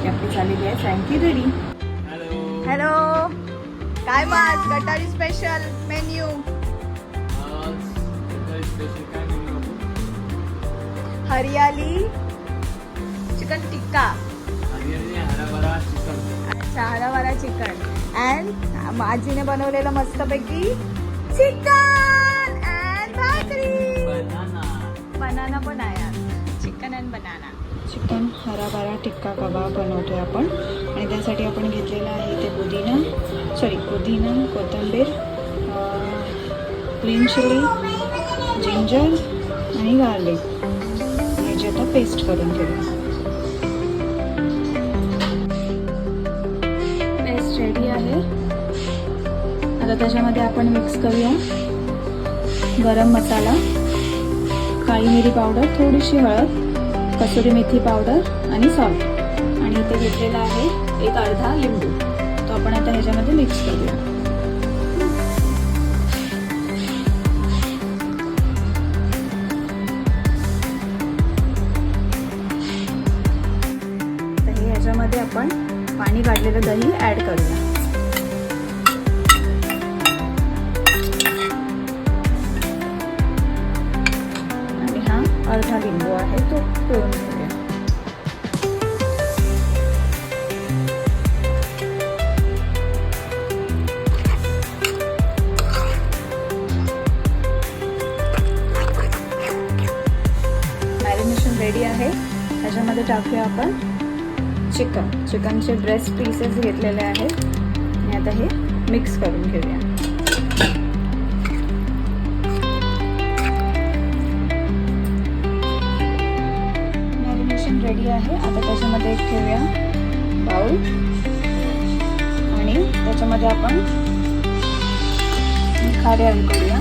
आपली झालेली आहे फ्रँकी रेडी. हॅलो, काय मग आज गटारी स्पेशल मेन्यू? हरियाली चिकन टिक्का. अच्छा, हराभरा चिकन अँड आजीने बनवलेलं मस्तपैकी चिकन अँड भाकरी. बनाना पण आहे आज. Chicken and banana. चिकन हराभरा टिक्का कबाब बनवतोय आपण आणि त्यासाठी आपण घेतलेलं आहे ते पुदिना, कोथिंबीर, ग्रीन चिली, जिंजर आणि गार्लिक याची आता पेस्ट करून घेऊया. पेस्ट रेडी आहे. आता त्याच्यामध्ये आपण मिक्स करूया गरम मसाला, काळी मिरी पावडर, थोडीशी हळद, कसुरी मेथी पावडर आणि सॉल्ट आणि इथे घेतलेला आहे एक अर्धा लिंबू. तो आपण आता ह्याच्यामध्ये मिक्स करूया. तर ह्याच्यामध्ये आपण पाणी काढलेलं दही ऍड करूया. आणि हा अर्धा लिंबू आहे तो पिळून घेऊया. मॅरिनेशन रेडी आहे. त्याच्यामध्ये टाकूया आपण चिकनचे ब्रेस्ट पीसेस घेतलेले आहेत आणि आता हे मिक्स करून घेऊया. मॅरिनेशन रेडी आहे. आता त्याच्यामध्ये एक ठेवूया बाउल आणि त्याच्यामध्ये आपण खारी ॲड करूया.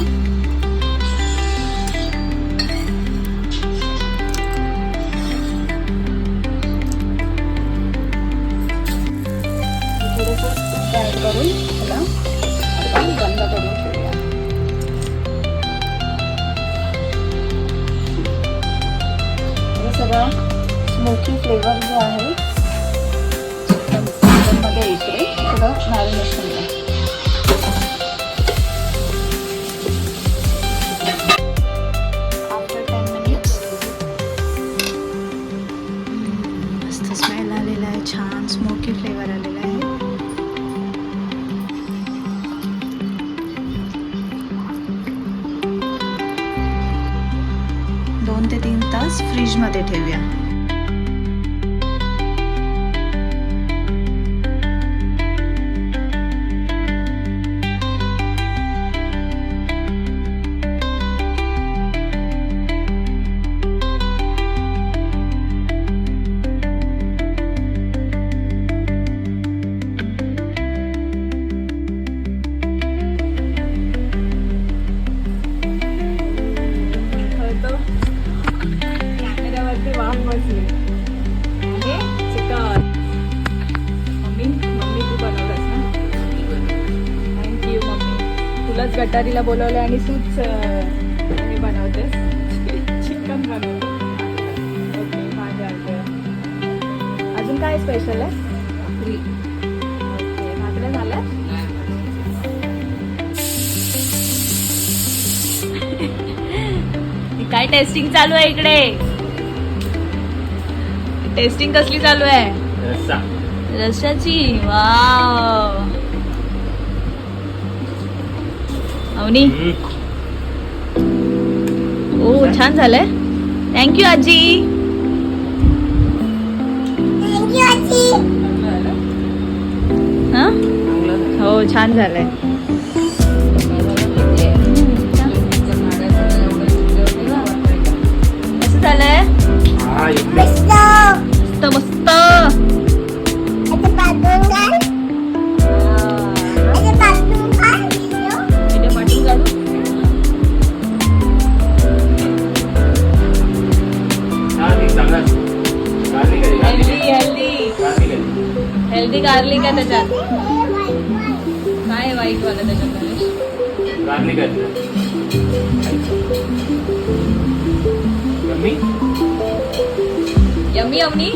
ॲड करून त्याला आपण बंद करून ठेवूया. हे सगळं स्मोकी फ्लेवर जो आहे चिकनमध्ये इकडे थोडं मॅरिनेशन आहे. आफ्टर 10 मिनिट्स मस्त स्मेल आलेला आहे. छान स्मोकी फ्लेवर आलेला आहे. 2 ते 3 तास फ्रीजमध्ये ठेवूया. तुलाच गटारीला बोलवलं आणि तूच हे बनवतेस चिकन बनवते. ओके, माझ्या अजून काय स्पेशल आहे? ओके, भाकऱ्या झाल्या. काय टेस्टिंग चालू आहे इकडे? टेस्टिंग कसली चालू आहे? रश्शाची. वाव, अवनी. ओ, छान झालंय. थँक्यू आजी. हा, हो, छान झालंय. कसं झालंय? मस्त मस्त. हेल्दी गार्लिक आहे त्याच्यात. काय वाईट वाला त्याच्यात? गार्लिक आहे. Yummy yummy.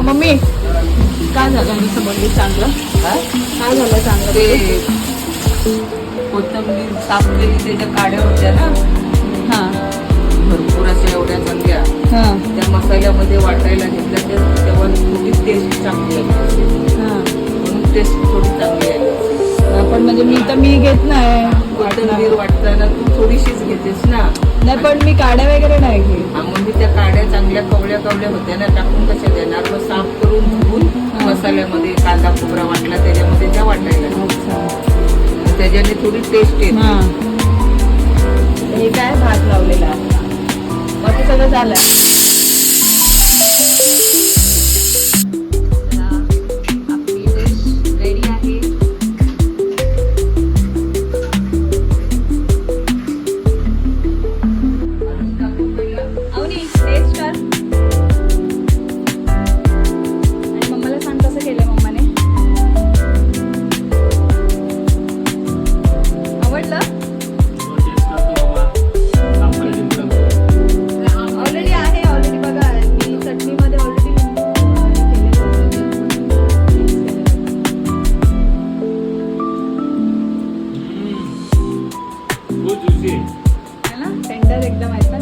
मम्मी काय झालं आम्ही बोलली चांगलं काय झालं चांगलं ते कोथिंबीर साफ केली त्याच्या काड्या होत्या ना हा भरपूर अशा एवढ्या चांगल्या हा त्या मसाल्यामध्ये वाटायला घेतल्या तेव्हा थोडी टेस्ट चांगली आली हा म्हणून टेस्ट थोडी चांगली आली पण म्हणजे मी घेत नाही कोथिंबीर वाटताना तू थोडीशीच घेतेस ना नाही पण मी काड्या वगैरे नाही घेत हा मग मी त्या काड्या चांगल्या कवड्या कवड्या होत्या ना टाकून कशा देणार मग साफ करून धुवून मसाल्यामध्ये कांदा खोबरा वाटला त्याच्यामध्ये त्या वाटायला त्याच्याने थोडी टेस्ट येते हा हे काय भात लावलेला आहे बाकी सगळं झालं आपली डिश रेडी आहे अवनी टेस्ट कर आणि मम्माला सांग कसं केलंय मम्माने आवडलं ऑलरेडी आहे ऑलरेडी बघा मी चटणीमध्ये ऑलरेडी है ना टेंडर एकदम आहे